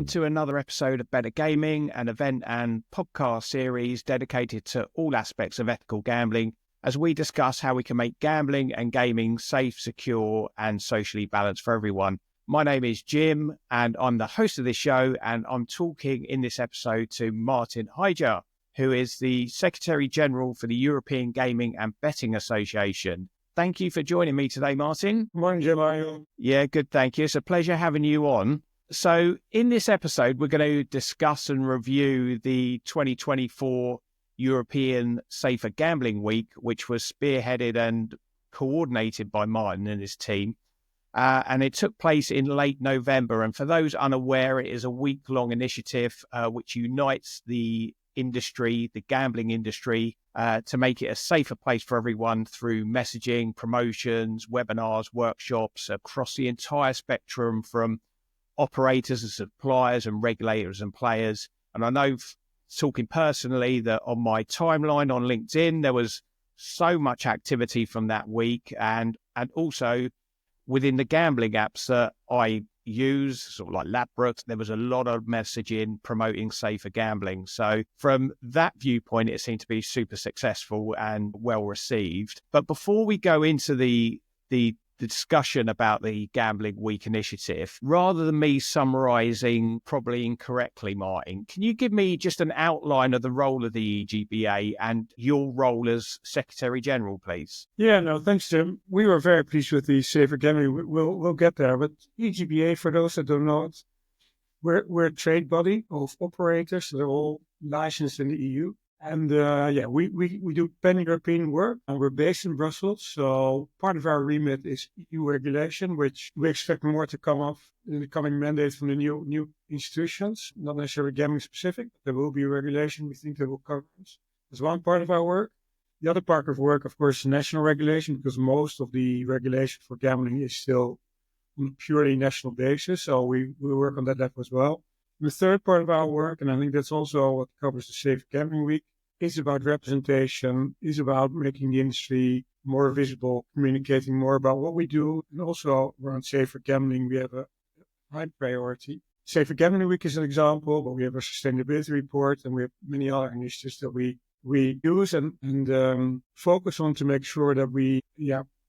to another episode of Better Gaming, an event and podcast series dedicated to all aspects of ethical gambling, as we discuss how we can make gambling and gaming safe, secure, and socially balanced for everyone. My name is Jim, and I'm the host of this show, and I'm talking in this episode to Maarten Haijer, who is the Secretary General for the European Gaming and Betting Association. Thank you for joining me today, Maarten. Morning, Jim. How are you? Yeah, good, thank you. It's a pleasure having you on. So in this episode, we're going to discuss and review the 2024 European Safer Gambling Week, which was spearheaded and coordinated by Maarten and his team. And it took place in late November. And for those unaware, it is a week-long initiative which unites the industry, the gambling industry, to make it a safer place for everyone through messaging, promotions, webinars, workshops across the entire spectrum from operators and suppliers and regulators and players. And I know, talking personally, that on my timeline on LinkedIn, there was so much activity from that week, and also within the gambling apps that I use, sort of like Ladbrokes, there was a lot of messaging promoting safer gambling. So from that viewpoint, it seemed to be super successful and well received. But before we go into the discussion about the Gambling Week initiative, rather than me summarising probably incorrectly, Maarten, can you give me just an outline of the role of the EGBA and your role as Secretary General, please? Yeah, no, thanks, Jim. We were very pleased with the Safer Gambling. We'll get there. But EGBA, for those that don't know it, we're a trade body of operators. They're all licensed in the EU. And we do pan-European work, and we're based in Brussels. So part of our remit is EU regulation, which we expect more to come up in the coming mandate from the new institutions, not necessarily gambling specific, but there will be regulation. We think that will cover this. That's one part of our work. The other part of work, of course, is national regulation, because most of the regulation for gambling is still on a purely national basis. So we work on that level as well. The third part of our work, and I think that's also what covers the Safe Gambling Week, is about representation, is about making the industry more visible, communicating more about what we do. And also around safer gambling, we have a high priority. Safer Gambling Week is an example, but we have a sustainability report, and we have many other initiatives that we use and focus on to make sure that we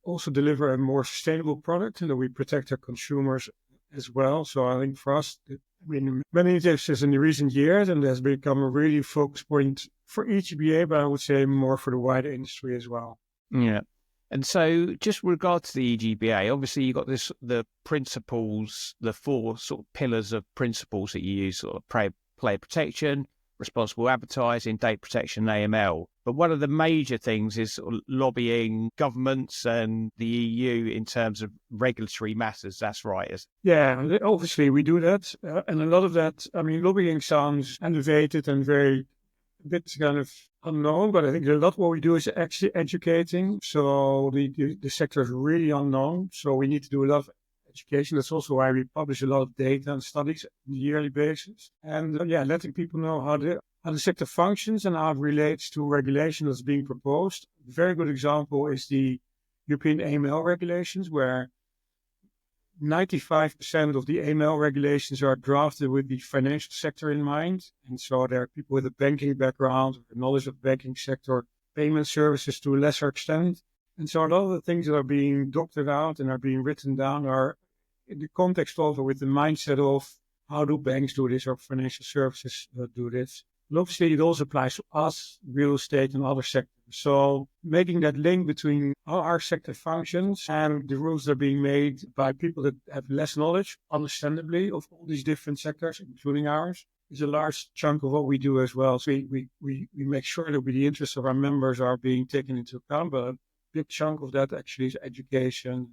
also deliver a more sustainable product and that we protect our consumers as well. So I think for us, many initiatives in the recent years, and has become a really focus point for EGBA, but I would say more for the wider industry as well. Yeah. And so just with regard to the EGBA, obviously you've got the principles, the four sort of pillars of principles that you use, sort of player protection, responsible advertising, data protection, AML. But one of the major things is sort of lobbying governments and the EU in terms of regulatory matters. That's right. Yeah, obviously we do that. And a lot of that, I mean, lobbying sounds elevated and very a bit kind of unknown, but I think a lot of what we do is actually educating. So the sector is really unknown. So we need to do a lot of education. That's also why we publish a lot of data and studies on a yearly basis. And letting people know how the sector functions and how it relates to regulation that's being proposed. A very good example is the European AML regulations, where 95% of the AML regulations are drafted with the financial sector in mind. And so there are people with a banking background, knowledge of the banking sector, payment services to a lesser extent. And so a lot of the things that are being doctored out and are being written down are in the context of, or with the mindset of, how do banks do this or financial services do this? But obviously, it also applies to us, real estate and other sectors. So making that link between how our sector functions and the rules that are being made by people that have less knowledge, understandably, of all these different sectors, including ours, is a large chunk of what we do as well. So we make sure that the interests of our members are being taken into account, but a big chunk of that actually is education,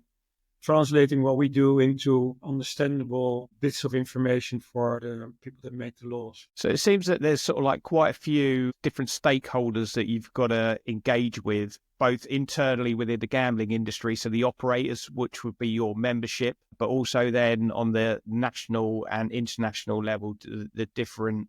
translating what we do into understandable bits of information for the people that make the laws. So it seems that there's sort of like quite a few different stakeholders that you've got to engage with, both internally within the gambling industry, so the operators, which would be your membership, but also then on the national and international level, the different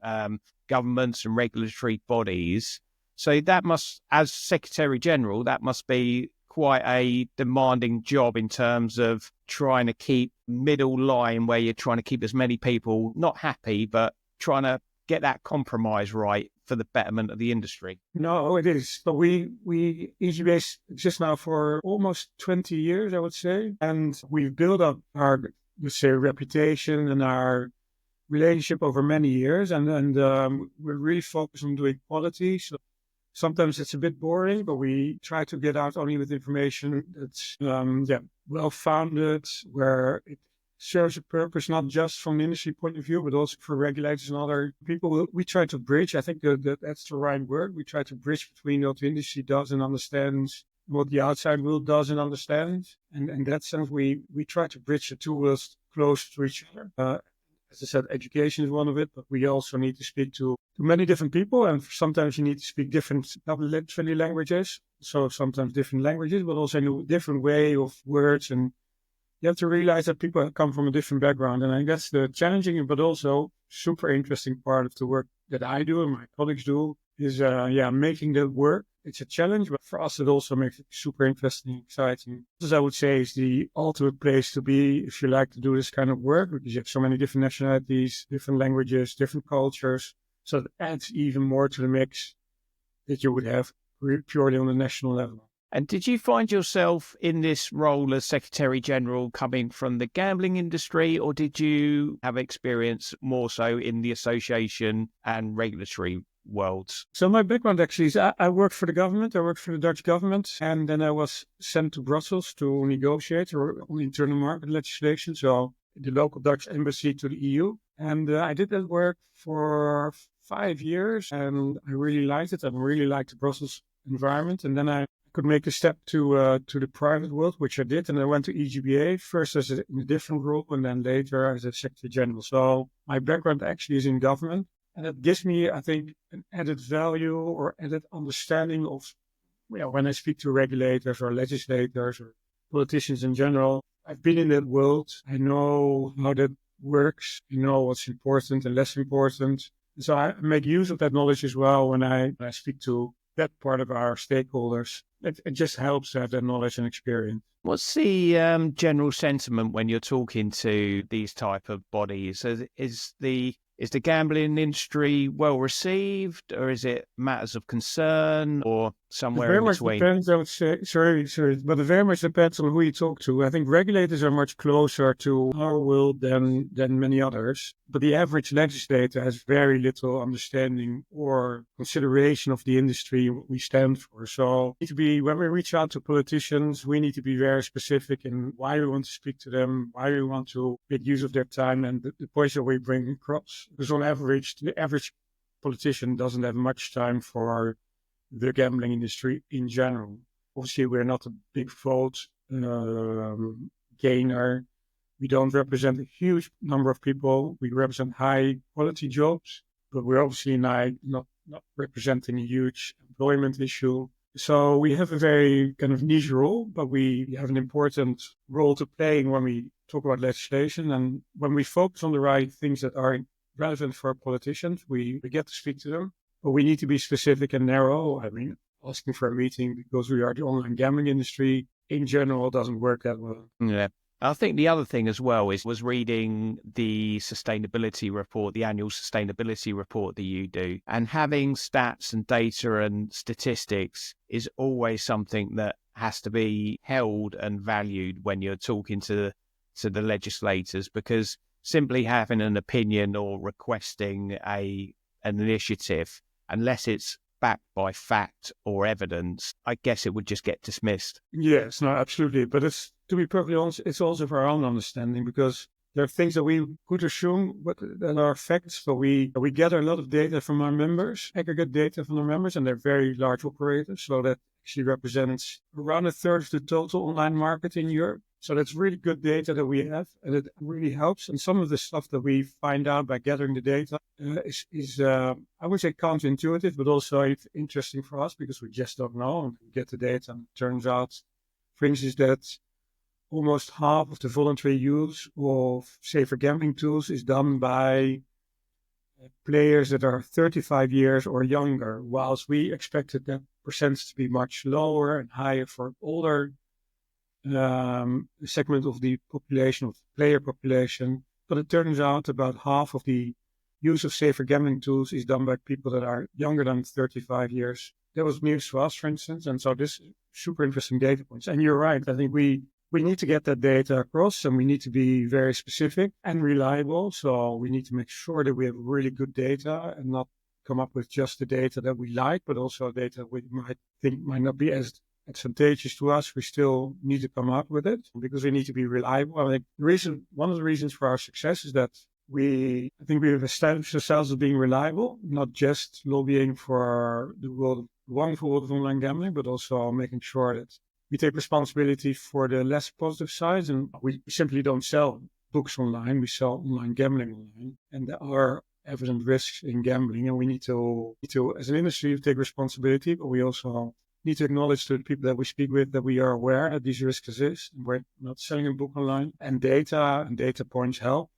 governments and regulatory bodies. So that must, as Secretary General, that must be quite a demanding job in terms of trying to keep middle line where you're trying to keep as many people not happy, but trying to get that compromise right for the betterment of the industry. No, it is. But we EGBA exists now for almost 20 years, I would say. And we've built up our, let's say, reputation and our relationship over many years. And we're really focused on doing quality. So sometimes it's a bit boring, but we try to get out only with information that's well-founded, where it serves a purpose, not just from the industry point of view, but also for regulators and other people. We try to bridge, I think that's the right word. We try to bridge between what the industry does and understands, what the outside world does and understands. And in that sense, we try to bridge the two worlds close to each other. As I said, education is one of it, but we also need to speak to many different people. And sometimes you need to speak different friendly languages. So sometimes different languages, but also in a different way of words. And you have to realize that people come from a different background. And I think that's the challenging, but also super interesting part of the work that I do and my colleagues do is, making that work. It's a challenge, but for us, it also makes it super interesting, exciting. This, I would say, is the ultimate place to be if you like to do this kind of work, because you have so many different nationalities, different languages, different cultures. So it adds even more to the mix that you would have purely on the national level. And did you find yourself in this role as Secretary General coming from the gambling industry, or did you have experience more so in the association and regulatory worlds? So my background actually is I worked for the government. I worked for the Dutch government, and then I was sent to Brussels to negotiate on internal market legislation. So the local Dutch embassy to the EU. And I did that work for 5 years, and I really liked it. I really liked the Brussels environment. And then I could make a step to the private world, which I did. And I went to EGBA, first in a different role, and then later as a Secretary General. So my background actually is in government. And it gives me, I think, an added value or added understanding of, when I speak to regulators or legislators or politicians in general, I've been in that world. I know how that works. I know what's important and less important. And so I make use of that knowledge as well when I speak to that part of our stakeholders. It just helps to have that knowledge and experience. What's the general sentiment when you're talking to these type of bodies? Is the gambling industry well received, or is it matters of concern, or somewhere in between? It very much depends, I would say, sorry, but it very much depends on who you talk to. I think regulators are much closer to our world than many others, but the average legislator has very little understanding or consideration of the industry we stand for. So when we reach out to politicians, we need to be very specific in why we want to speak to them, why we want to make use of their time and the points that we bring across. Because on average, the average politician doesn't have much time for the gambling industry in general. Obviously, we're not a big vote gainer. We don't represent a huge number of people. We represent high quality jobs, but we're obviously not representing a huge employment issue. So we have a very kind of niche role, but we have an important role to play when we talk about legislation. And when we focus on the right things that are relevant for politicians, we get to speak to them. But we need to be specific and narrow. I mean, asking for a meeting because we are the online gambling industry in general doesn't work that well. Yeah. I think the other thing as well was reading the sustainability report, the annual sustainability report that you do, and having stats and data and statistics is always something that has to be held and valued when you're talking to the legislators, because simply having an opinion or requesting an initiative, unless it's backed by fact or evidence, I guess it would just get dismissed. Yes, no, absolutely. But to be perfectly honest, it's also for our own understanding, because there are things that we could assume that are facts, but we gather a lot of data from our members, aggregate data from our members, and they're very large operators. So that actually represents around a third of the total online market in Europe. So that's really good data that we have, and it really helps. And some of the stuff that we find out by gathering the data is I would say counterintuitive, but also interesting for us because we just don't know. And we get the data, and it turns out, for instance, that almost half of the voluntary use of safer gambling tools is done by players that are 35 years or younger, whilst we expected that percentage to be much lower and higher for older segment of the population, of the player population. But it turns out about half of the use of safer gambling tools is done by people that are younger than 35 years. That was news to us, for instance. And so this is super interesting data points. And you're right. I think we need to get that data across, and we need to be very specific and reliable. So we need to make sure that we have really good data and not come up with just the data that we like, but also data we might think might not be as advantageous to us. We still need to come up with it because we need to be reliable. I think one of the reasons for our success is that I think we have established ourselves as being reliable, not just lobbying for the wonderful world of online gambling, but also making sure that we take responsibility for the less positive sides. And we simply don't sell books online. We sell online gambling online. And there are evident risks in gambling. And we need to, as an industry, take responsibility, but we also need to acknowledge to the people that we speak with that we are aware that these risks exist. And we're not selling a book online. And data points help.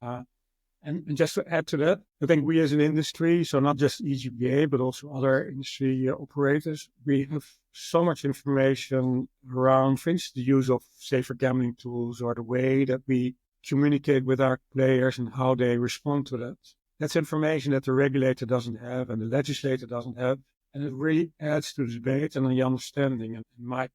And just to add to that, I think we as an industry, so not just EGBA, but also other industry operators, we have so much information around, for instance, the use of safer gambling tools or the way that we communicate with our players and how they respond to that. That's information that the regulator doesn't have and the legislator doesn't have. And it really adds to the debate and the understanding. And my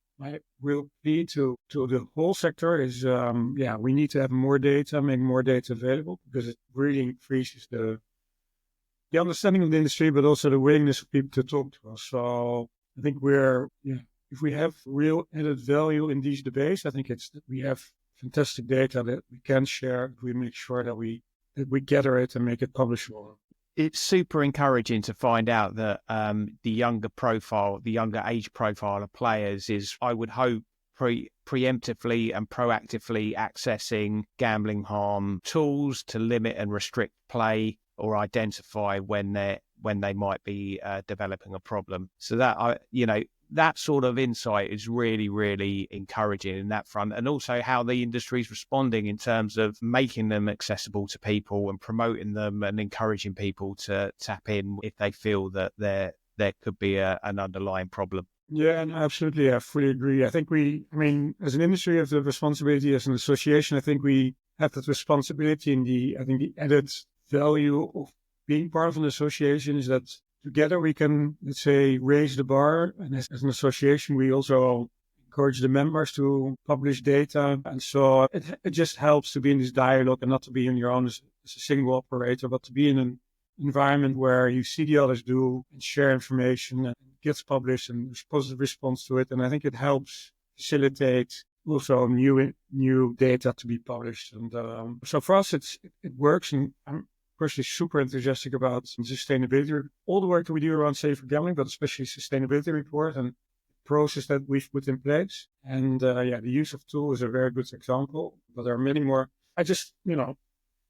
real plea to the whole sector is, we need to have more data, make more data available, because it really increases the understanding of the industry, but also the willingness of people to talk to us. So I think if we have real added value in these debates, I think it's that we have fantastic data that we can share. We make sure that we gather it and make it publishable. It's super encouraging to find out that the younger age profile of players is, I would hope, preemptively and proactively accessing gambling harm tools to limit and restrict play or identify when they might be developing a problem. So that that sort of insight is really, really encouraging in that front, and also how the industry is responding in terms of making them accessible to people and promoting them and encouraging people to tap in if they feel that there could be an underlying problem. Yeah, and absolutely. I fully agree. I think as an industry, have the responsibility. As an association, I think we have that responsibility in the added value of being part of an association is that together we can, let's say, raise the bar. And as an association, we also encourage the members to publish data. And so it just helps to be in this dialogue and not to be on your own as a single operator, but to be in an environment where you see the others do and share information and it gets published and there's positive response to it. And I think it helps facilitate also new data to be published. And so for us, it works. And I'm personally super enthusiastic about sustainability, all the work that we do around safer gambling, but especially sustainability report and process that we've put in place. And the use of tools is a very good example, but there are many more. I just,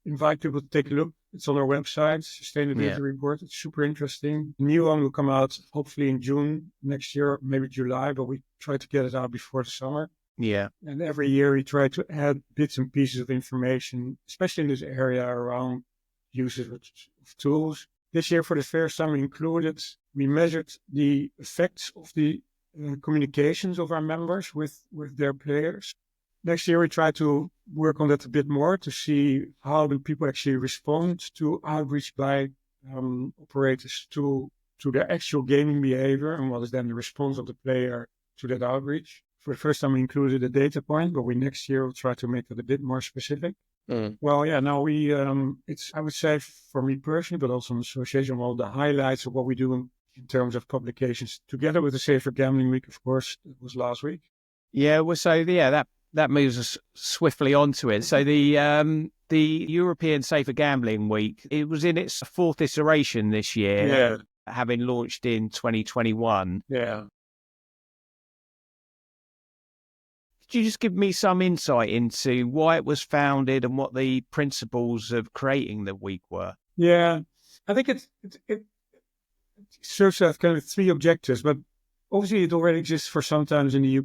invite people to take a look. It's on our website, sustainability report. It's super interesting. The new one will come out hopefully in June next year, maybe July, but we try to get it out before the summer. Yeah. And every year we try to add bits and pieces of information, especially in this area around usage of tools. This year, for the first time, we measured the effects of the communications of our members with their players. Next year, we try to work on that a bit more to see how do people actually respond to outreach by operators to their actual gaming behavior, and what is then the response of the player to that outreach. For the first time, we included a data point, but next year will try to make it a bit more specific. Well, now it's, I would say for me personally, but also an association, all the highlights of what we do in terms of publications, together with the Safer Gambling Week, of course, it was last week. Yeah, well, so that moves us swiftly onto it. So the European Safer Gambling Week, it was in its fourth iteration this year, having launched in 2021. Yeah. Could you just give me some insight into why it was founded and what the principles of creating the week were? Yeah, I think it serves to have kind of three objectives, but obviously it already exists for sometimes in the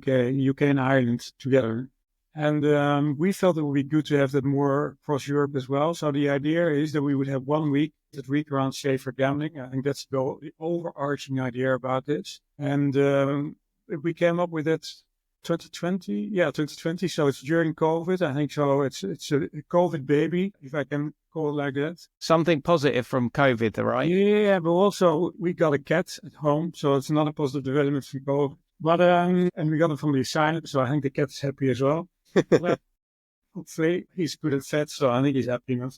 UK and Ireland together. And we felt it would be good to have that more across Europe as well. So the idea is that we would have 1 week, that week around safer gambling. I think that's the overarching idea about this. And we came up with it 2020. Yeah, 2020. So it's during COVID. I think so. It's a COVID baby, if I can call it like that. Something positive from COVID, right? Yeah, but also we got a cat at home. So it's not a positive development from COVID. But, and we got it from the asylum. So I think the cat's happy as well. Well, hopefully he's good at fat, so I think he's happy enough.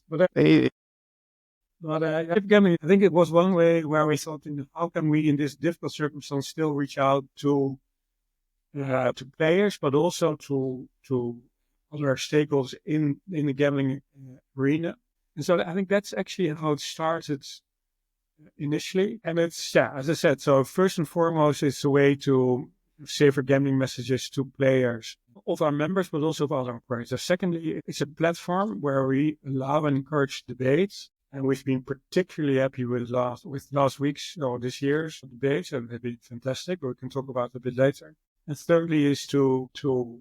Gambling, I think it was one way where we thought, how can we in this difficult circumstance still reach out to players, but also to other stakeholders in the gambling arena. And so I think that's actually how it started initially. And it's, as I said, so first and foremost, it's a way to safer gambling messages to players of our members, but also of other operators. Secondly, it's a platform where we allow and encourage debates. And we've been particularly happy with last week's or this year's debates. And they've been fantastic. We can talk about it a bit later. And thirdly is to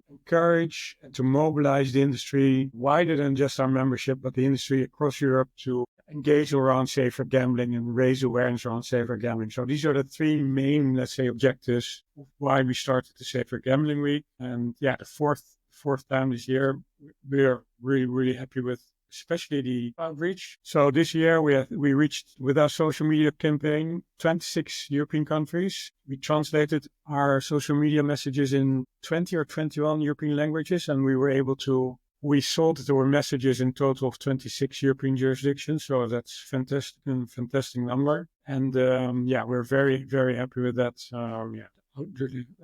encourage and to mobilize the industry wider than just our membership, but the industry across Europe to engage around safer gambling and raise awareness around safer gambling. So these are the three main, let's say, objectives of why we started the Safer Gambling Week. And the fourth time this year, we're really, really happy with especially the outreach. So this year we reached with our social media campaign 26 European countries. We translated our social media messages in 20 or 21 European languages, and we sold our messages in total of 26 European jurisdictions. So that's fantastic number. And we're very, very happy with that.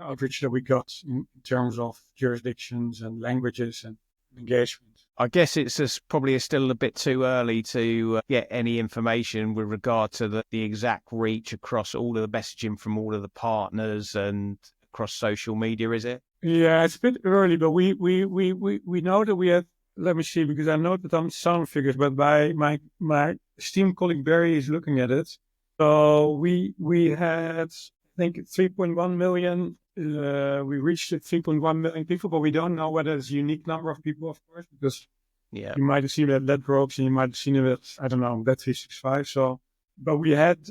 Outreach that we got in terms of jurisdictions and languages and engagement. I guess it's probably still a bit too early to get any information with regard to the exact reach across all of the messaging from all of the partners and across social media, is it? Yeah, it's a bit early, but we know that we have. Let me see, because I noted on some figures, but by my esteemed colleague Barry is looking at it. So we had, I think, 3.1 million. We reached 3.1 million people, but we don't know whether it's a unique number of people, of course, because you might have seen it at Ledbrokes and you might have seen it at, I don't know, Bet365. So, but we had,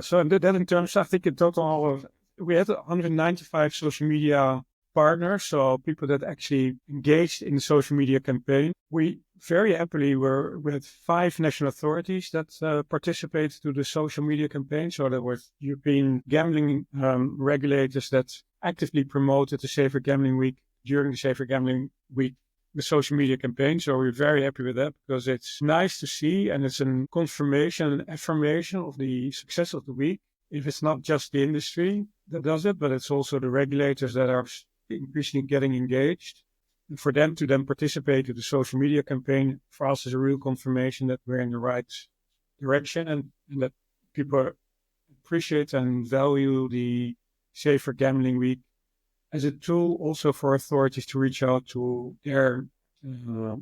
so that in terms, I think in total, we had 195 social media partners, so people that actually engaged in the social media campaign. We very happily were with 5 national authorities that participated to the social media campaign. So there were European gambling regulators that actively promoted the Safer Gambling Week during the Safer Gambling Week, the social media campaign. So we're very happy with that because it's nice to see, and it's a confirmation and affirmation of the success of the week. If it's not just the industry that does it, but it's also the regulators that are increasingly getting engaged. And for them to then participate in the social media campaign, for us is a real confirmation that we're in the right direction and that people appreciate and value the Safer Gambling Week as a tool also for authorities to reach out to their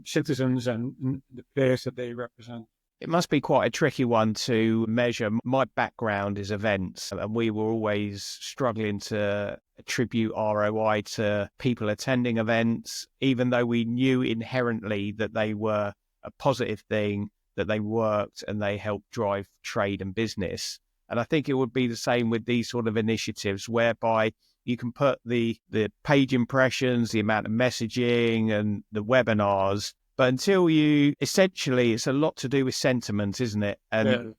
citizens and the players that they represent. It must be quite a tricky one to measure. My background is events, and we were always struggling to attribute ROI to people attending events, even though we knew inherently that they were a positive thing, that they worked and they helped drive trade and business. And I think it would be the same with these sort of initiatives whereby you can put the page impressions, the amount of messaging and the webinars, but until essentially, it's a lot to do with sentiment, isn't it? And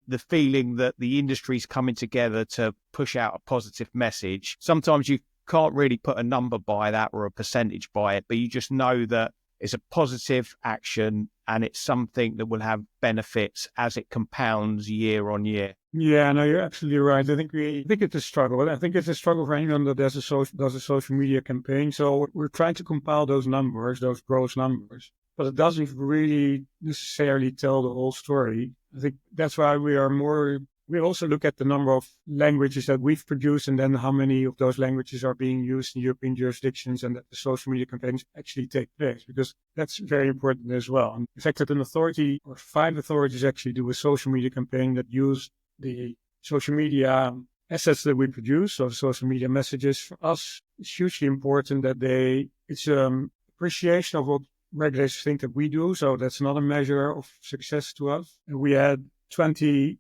the feeling that the industry's coming together to push out a positive message. Sometimes you can't really put a number by that or a percentage by it, but you just know that it's a positive action and it's something that will have benefits as it compounds year on year. Yeah, no, you're absolutely right. I think it's a struggle. I think it's a struggle for anyone that does a social media campaign. So we're trying to compile those numbers, those gross numbers, but it doesn't really necessarily tell the whole story. I think that's why we also look at the number of languages that we've produced and then how many of those languages are being used in European jurisdictions and that the social media campaigns actually take place, because that's very important as well. And the fact that an authority or 5 authorities actually do a social media campaign that use the social media assets that we produce, so social media messages, for us, it's hugely important that it's appreciation of what regulators think that we do. So that's another measure of success to us. And we had 20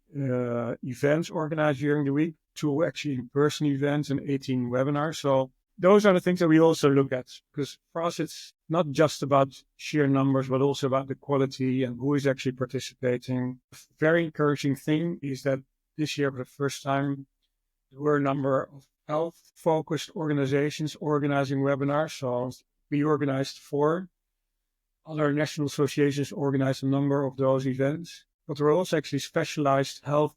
events organized during the week, 2 actually in-person events and 18 webinars. So those are the things that we also look at, because for us, it's not just about sheer numbers, but also about the quality and who is actually participating. A very encouraging thing is that this year, for the first time, there were a number of health-focused organizations organizing webinars. So we organized 4. Other national associations organized a number of those events, but there were also actually specialized health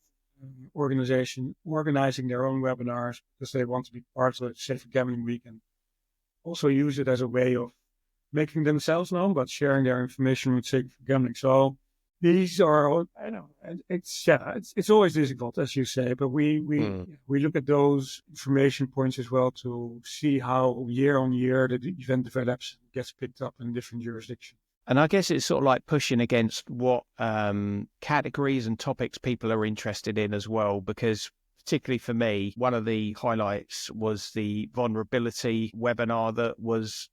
organization organizing their own webinars because they want to be part of the Safer Gambling Week and also use it as a way of making themselves known, but sharing their information with Safer Gambling. So these are, I know, it's always difficult, as you say, but we look at those information points as well to see how year on year the event develops, gets picked up in different jurisdictions. And I guess it's sort of like pushing against what categories and topics people are interested in as well, because particularly for me, one of the highlights was the vulnerability webinar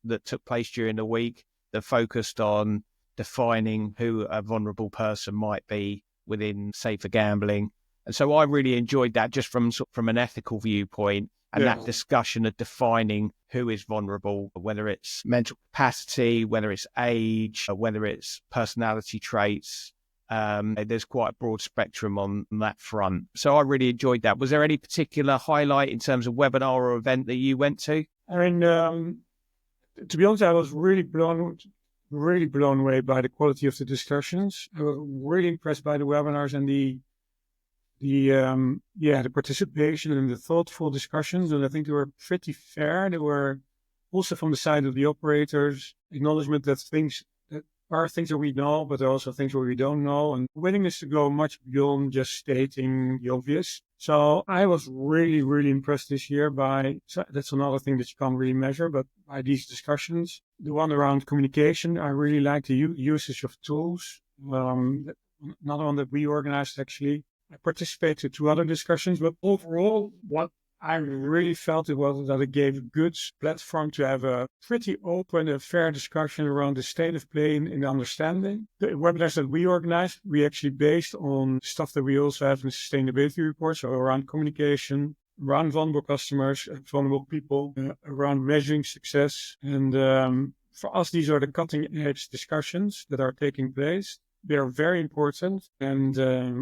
that took place during the week that focused on defining who a vulnerable person might be within safer gambling. And so I really enjoyed that just from an ethical viewpoint. And that discussion of defining who is vulnerable, whether it's mental capacity, whether it's age, whether it's personality traits. There's quite a broad spectrum on that front. So I really enjoyed that. Was there any particular highlight in terms of webinar or event that you went to? I mean, to be honest, I was really blown away by the quality of the discussions. I was really impressed by the webinars and the participation and the thoughtful discussions, and I think they were pretty fair. They were also from the side of the operators, acknowledgement that things that are things that we know, but there are also things where we don't know, and willingness to go much beyond just stating the obvious. So I was really, really impressed this year that's another thing that you can't really measure, but by these discussions. The one around communication, I really liked the usage of tools. Another one that we organized actually. I participated in 2 other discussions, but overall, what I really felt was that it gave a good platform to have a pretty open and fair discussion around the state of play in understanding. The webinars that we organized, we actually based on stuff that we also have in the sustainability report, so around communication, around vulnerable customers, vulnerable people, around measuring success. And for us, these are the cutting edge discussions that are taking place. They are very important, and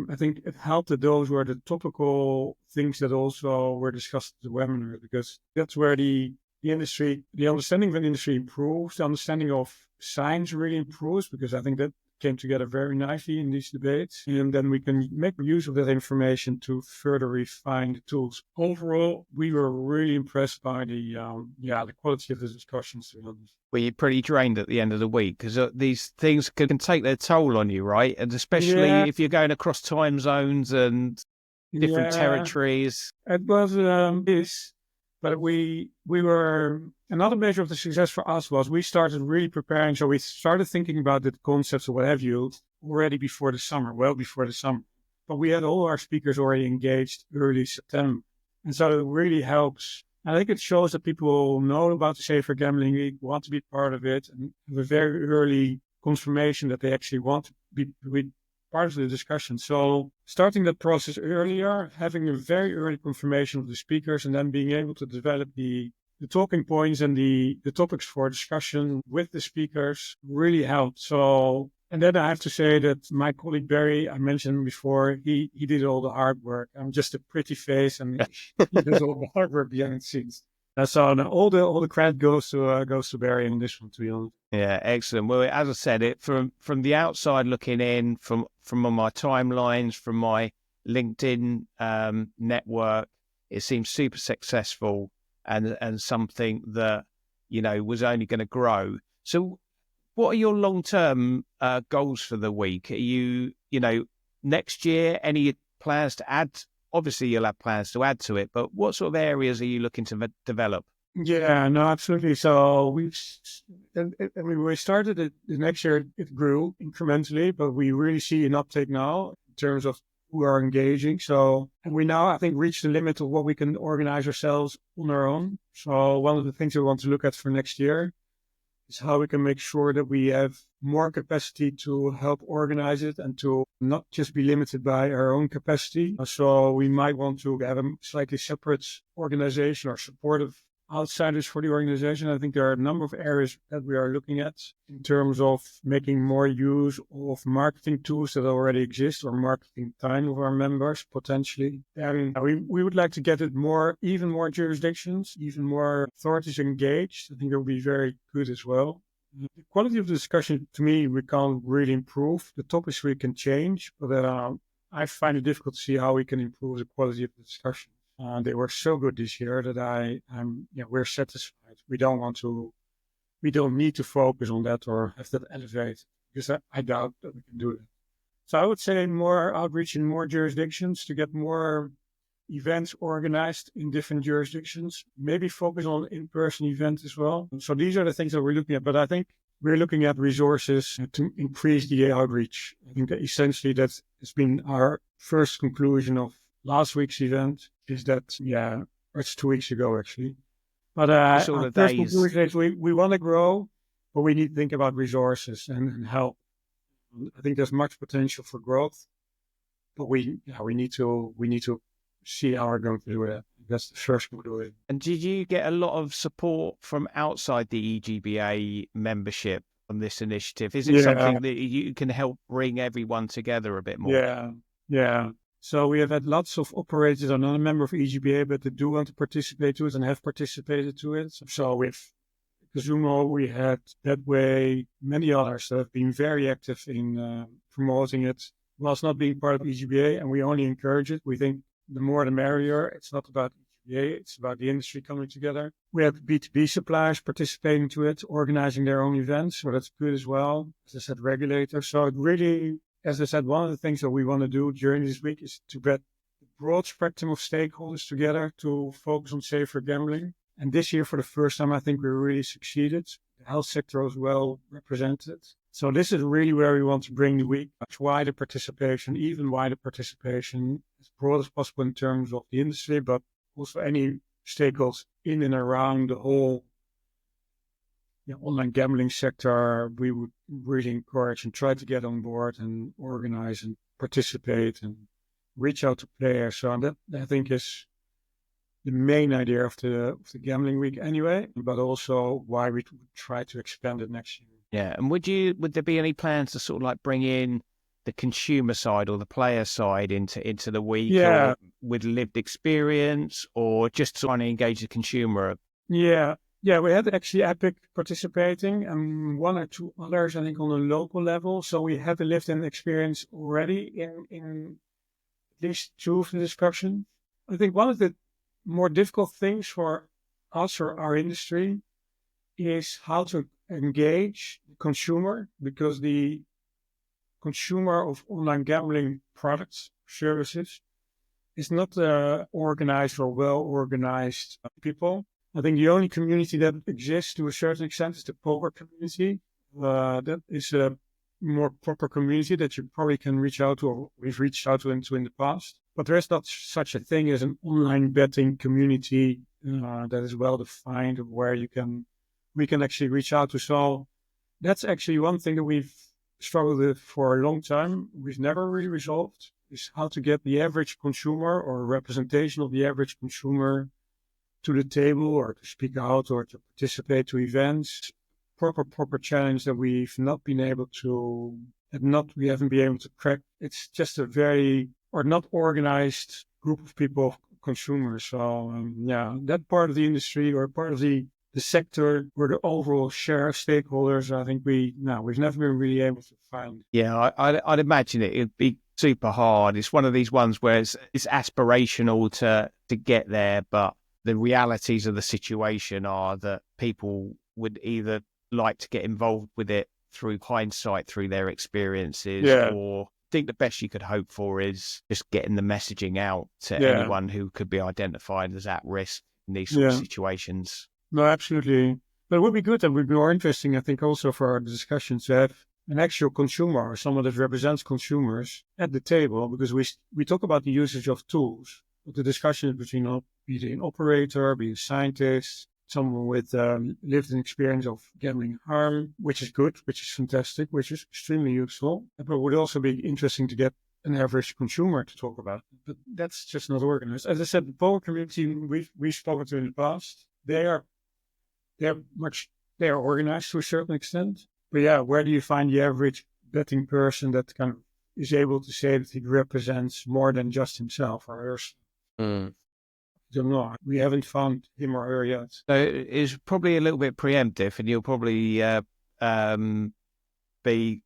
I think it helped that those were the topical things that also were discussed at the webinar, because that's where the understanding of the industry improves, the understanding of science really improves, because I think that came together very nicely in these debates, and then we can make use of that information to further refine the tools. Overall, we were really impressed by the quality of the discussions. Were you pretty drained at the end of the week? Because these things can take their toll on you, right? And especially if you're going across time zones and different territories. It was this, but we were, another measure of the success for us was we started really preparing. So we started thinking about the concepts or what have you already before the summer, well before the summer. But we had all our speakers already engaged early September. And so it really helps. I think it shows that people know about the Safer Gambling Week, want to be part of it, and have a very early confirmation that they actually want to be part of the discussion. So starting that process earlier, having a very early confirmation of the speakers, and then being able to develop the talking points and the topics for discussion with the speakers really helped. So, and then I have to say that my colleague Barry, I mentioned before, he did all the hard work. I'm just a pretty face, and he does all the hard work behind the scenes. So all the credit goes to Barry on this one, to be honest. Yeah, excellent. Well, as I said, from the outside looking in, from on my timelines, from my LinkedIn network, it seems super successful and something that was only going to grow. So, what are your long-term goals for the week? Are you next year, any plans to add? Obviously, you'll have plans to add to it, but what sort of areas are you looking to develop? Yeah, no, absolutely. So we started it the next year, it grew incrementally, but we really see an uptake now in terms of who are engaging. So, and we now, I think, reached the limit of what we can organize ourselves on our own. So one of the things we want to look at for next year is how we can make sure that we have more capacity to help organize it and to not just be limited by our own capacity. So we might want to have a slightly separate organization or supportive outsiders for the organization. I think there are a number of areas that we are looking at in terms of making more use of marketing tools that already exist or marketing time of our members potentially. And we would like to get it even more jurisdictions, even more authorities engaged. I think it would be very good as well. The quality of the discussion, to me, we can't really improve. The topics we can change, but I find it difficult to see how we can improve the quality of the discussion. They were so good this year that we're satisfied. We don't need to focus on that or have that elevate, because I doubt that we can do that. So I would say more outreach in more jurisdictions to get more events organized in different jurisdictions, maybe focus on in-person events as well. So these are the things that we're looking at, but I think we're looking at resources to increase the outreach. I think that essentially that has been our first conclusion of last week's event. Is that, it's 2 weeks ago actually. But our first conclusion is we want to grow, but we need to think about resources and help. I think there's much potential for growth, but we need to see how we're going to do it. That's the first conclusion. And did you get a lot of support from outside the EGBA membership on this initiative? Is it something that you can help bring everyone together a bit more? Yeah. So we have had lots of operators that are not a member of EGBA, but they do want to participate to it and have participated to it. So with Kazumo, we had that way many others that have been very active in promoting it whilst not being part of EGBA, and we only encourage it. We think the more the merrier. It's not about EGBA, it's about the industry coming together. We have B2B suppliers participating to it, organizing their own events, so that's good as well. As I said, regulators. So it really, as I said, one of the things that we want to do during this week is to get the broad spectrum of stakeholders together to focus on safer gambling. And this year, for the first time, I think we really succeeded. The health sector was well represented. So this is really where we want to bring the week. Much wider participation, even wider participation, as broad as possible in terms of the industry, but also any stakeholders in and around the whole online gambling sector. We would really encourage and try to get on board and organize and participate and reach out to players. So that, I think, is the main idea of the gambling week anyway, but also why we try to expand it next year. Yeah, and would there be any plans to sort of like bring in the consumer side or the player side into the week, or with lived experience, or just trying to engage the consumer? Yeah, we had actually Epic participating and one or two others, I think, on a local level. So we had a lived-in experience already in at least two of the discussions. I think one of the more difficult things for us or our industry is how to engage the consumer, because the consumer of online gambling products, services, is not organized or well-organized people. I think the only community that exists to a certain extent is the poker community. That is a more proper community that you probably can reach out to, or we've reached out to in the past. But there is not such a thing as an online betting community that is well defined, of where we can actually reach out to. So that's actually one thing that we've struggled with for a long time. We've never really resolved, is how to get the average consumer or a representation of the average consumer to the table, or to speak out, or to participate to events. Proper challenge that we haven't been able to crack. It's just a very not organized group of people, consumers. So that part of the industry, or part of the sector, where the overall share of stakeholders, I think we've never been really able to find. Yeah, I'd imagine it'd be super hard. It's one of these ones where it's aspirational to get there, but the realities of the situation are that people would either like to get involved with it through hindsight, through their experiences, or I think the best you could hope for is just getting the messaging out to anyone who could be identified as at risk in these sort of situations. No, absolutely. But it would be good, and would be more interesting, I think, also for our discussions, to have an actual consumer or someone that represents consumers at the table, because we talk about the usage of tools, but the discussion is between be it an operator, be it a scientist, someone with lived an experience of gambling harm, which is good, which is fantastic, which is extremely useful. But it would also be interesting to get an average consumer to talk about it. But that's just not organized. As I said, the poker community we've spoken to in the past, they're organized to a certain extent. But yeah, where do you find the average betting person that kind of is able to say that he represents more than just himself or herself? I don't know. We haven't found him or her yet. So it's probably a little bit preemptive, and you'll probably be,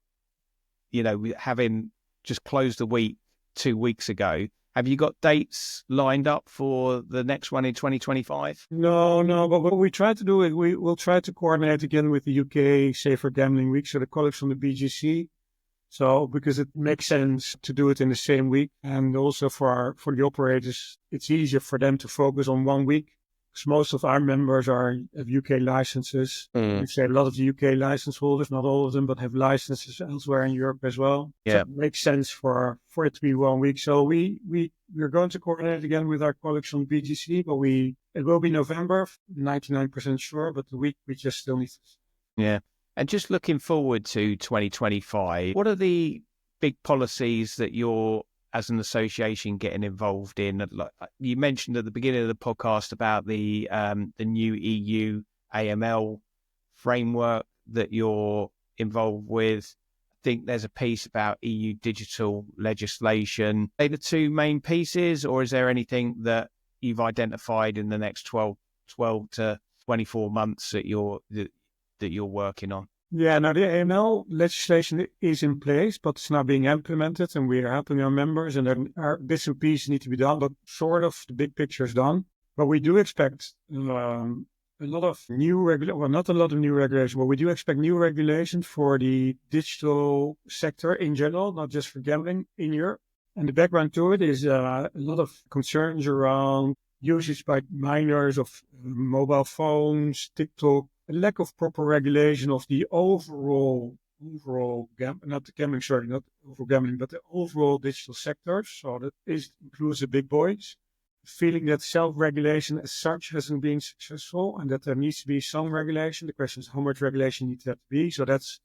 having just closed the week 2 weeks ago. Have you got dates lined up for the next one in 2025? No. But what we try to do is we will try to coordinate again with the UK Safer Gambling Week, so the colleagues from the BGC. So because it makes sense to do it in the same week, and also for the operators, it's easier for them to focus on 1 week. Because most of our members have UK licenses. We say a lot of the UK license holders, not all of them, but have licenses elsewhere in Europe as well. Yeah. So it makes sense for it to be 1 week. So we're going to coordinate again with our colleagues on BGC, but it will be November, 99% sure, but the week we just still need to. Yeah. And just looking forward to 2025, what are the big policies that you're, as an association, getting involved in? Like you mentioned at the beginning of the podcast about the new EU AML framework that you're involved with. I think there's a piece about EU digital legislation. Are they the two main pieces, or is there anything that you've identified in the next 12 to 24 months that you're working on? Yeah, now the AML legislation is in place, but it's not being implemented, and we are helping our members, and then our bits and pieces need to be done, but sort of the big picture is done. But we do expect a lot of new not a lot of new regulation, but we do expect new regulations for the digital sector in general, not just for gambling in Europe. And the background to it is a lot of concerns around usage by minors of mobile phones, TikTok, a lack of proper regulation of the overall not gambling, but the overall digital sector. So that includes the big boys. Feeling that self-regulation as such hasn't been successful, and that there needs to be some regulation. The question is how much regulation needs that to be. So that's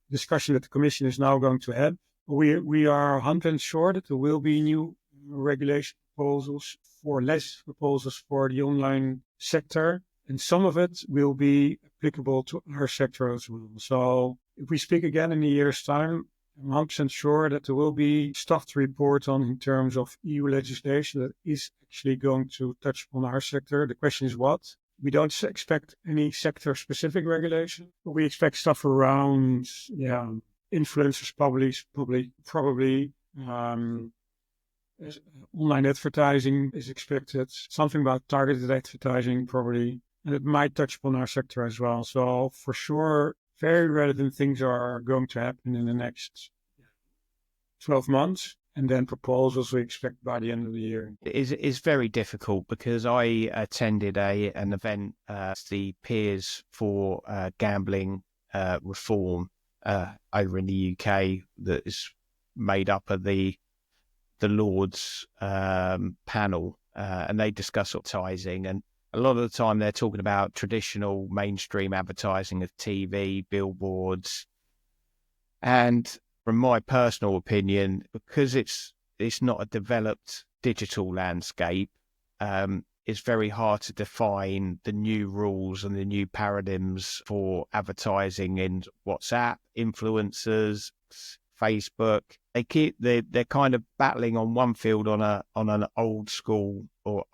a discussion that the Commission is now going to have. We are 100% sure that there will be new regulation proposals for the online sector. And some of it will be applicable to our sector as well. So if we speak again in a year's time, I'm 100% sure that there will be stuff to report on in terms of EU legislation that is actually going to touch upon our sector. The question is what? We don't expect any sector-specific regulation, but we expect stuff around, influencers, probably. Online advertising is expected. Something about targeted advertising, probably. And it might touch upon our sector as well. So for sure, very relevant things are going to happen in the next 12 months. And then proposals we expect by the end of the year. It's very difficult because I attended an event, the Peers for Gambling Reform over in the UK, that is made up of the Lords panel, and they discuss advertising, and a lot of the time they're talking about traditional mainstream advertising of TV, billboards. And from my personal opinion, because it's not a developed digital landscape, it's very hard to define the new rules and the new paradigms for advertising in WhatsApp, influencers, Facebook. They're kind of battling on one field on an old school or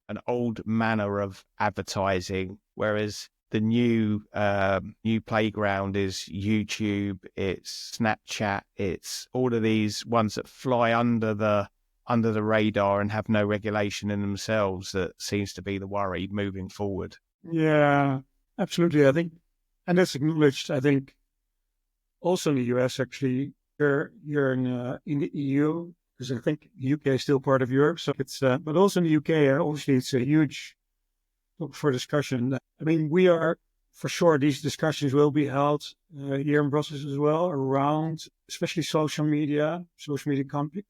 an old manner of advertising, whereas the new playground is YouTube, it's Snapchat, it's all of these ones that fly under the radar and have no regulation in themselves. That seems to be the worry moving forward. Yeah, absolutely. I think, and that's acknowledged. I think also in the US, actually, you're in the EU, because I think the UK is still part of Europe. So it's, but also in the UK, obviously, it's a huge topic for discussion. I mean, we are for sure. These discussions will be held here in Brussels as well, around especially social media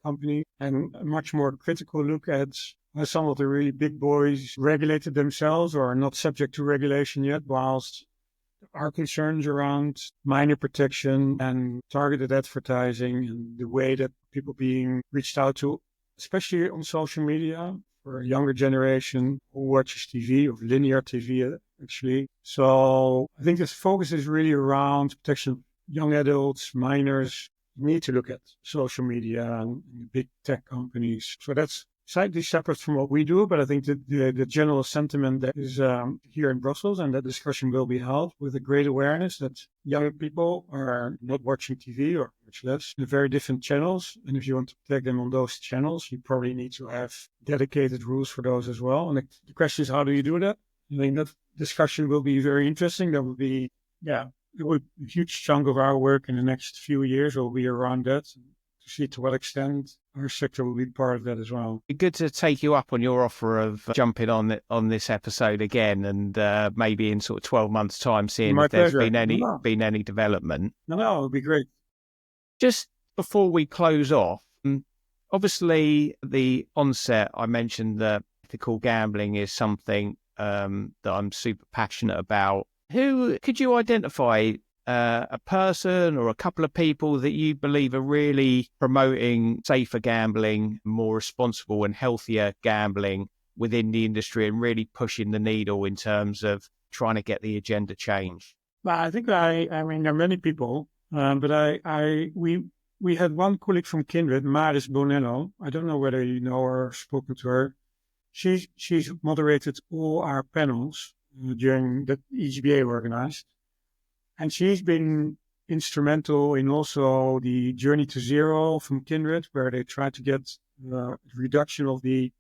company, and a much more critical look at some of the really big boys regulated themselves or are not subject to regulation yet, whilst our concerns around minor protection and targeted advertising and the way that people being reached out to, especially on social media for a younger generation who watches TV or linear TV actually. So I think this focus is really around protection of young adults, minors. You need to look at social media and big tech companies. So that's slightly separate from what we do, but I think that the general sentiment that is here in Brussels, and that discussion will be held with a great awareness that young people are not watching TV or much less in very different channels. And if you want to protect them on those channels, you probably need to have dedicated rules for those as well. And the question is, how do you do that? I think that discussion will be very interesting. That will be, a huge chunk of our work in the next few years will be around that. To see to what extent our sector will be part of that as well. Good to take you up on your offer of jumping on this episode again, and maybe in sort of 12 months' time, seeing if there's been any development. No, it would be great. Just before we close off, obviously the onset, I mentioned that ethical gambling is something that I'm super passionate about. Who could you identify? A person or a couple of people that you believe are really promoting safer gambling, more responsible and healthier gambling within the industry and really pushing the needle in terms of trying to get the agenda changed? Well, I think I mean, there are many people, but we had one colleague from Kindred, Maarten Bonello. I don't know whether you know her or spoken to her. She's moderated all our panels during that EGBA organized. And she's been instrumental in also the Journey to Zero from Kindred, where they try to get reduction of the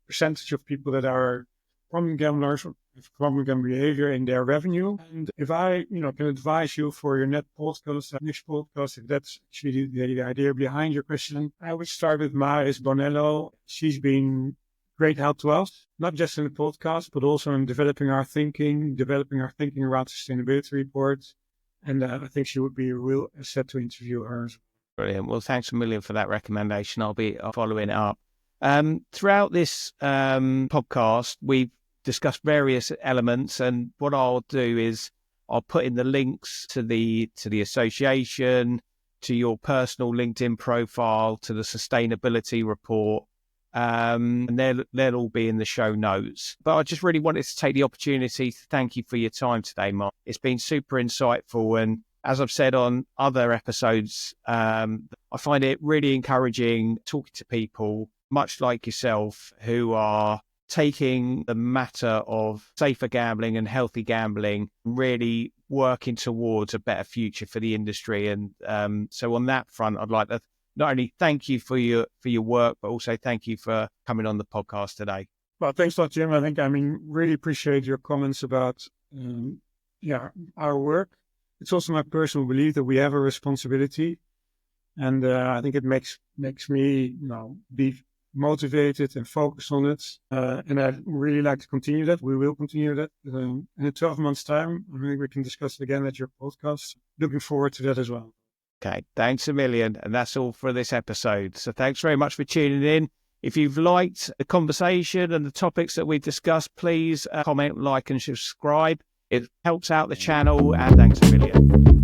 percentage of people that are problem gamblers or have problem gambling behavior in their revenue. And if I, can advise you for your next podcast, if that's actually the idea behind your question, I would start with Maarten Bonello. She's been great help to us, not just in the podcast, but also in developing our thinking around sustainability reports. And I think she would be a real asset to interview her. Brilliant. Well, thanks a million for that recommendation. I'll be following it up. Throughout this podcast, we've discussed various elements, and what I'll do is I'll put in the links to the association, to your personal LinkedIn profile, to the sustainability report. And they'll all be in the show notes. But I just really wanted to take the opportunity to thank you for your time today, Mark. It's been super insightful. And as I've said on other episodes, I find it really encouraging talking to people much like yourself who are taking the matter of safer gambling and healthy gambling, really working towards a better future for the industry. And so on that front, I'd like to not only thank you for your work, but also thank you for coming on the podcast today. Well, thanks a lot, Jim. Really appreciate your comments about our work. It's also my personal belief that we have a responsibility, and I think it makes me be motivated and focused on it. And I'd really like to continue that. We will continue that in 12 months' time. I think we can discuss it again at your podcast. Looking forward to that as well. Okay, thanks a million. And that's all for this episode. So thanks very much for tuning in. If you've liked the conversation and the topics that we've discussed, please comment, like and subscribe. It helps out the channel, and thanks a million.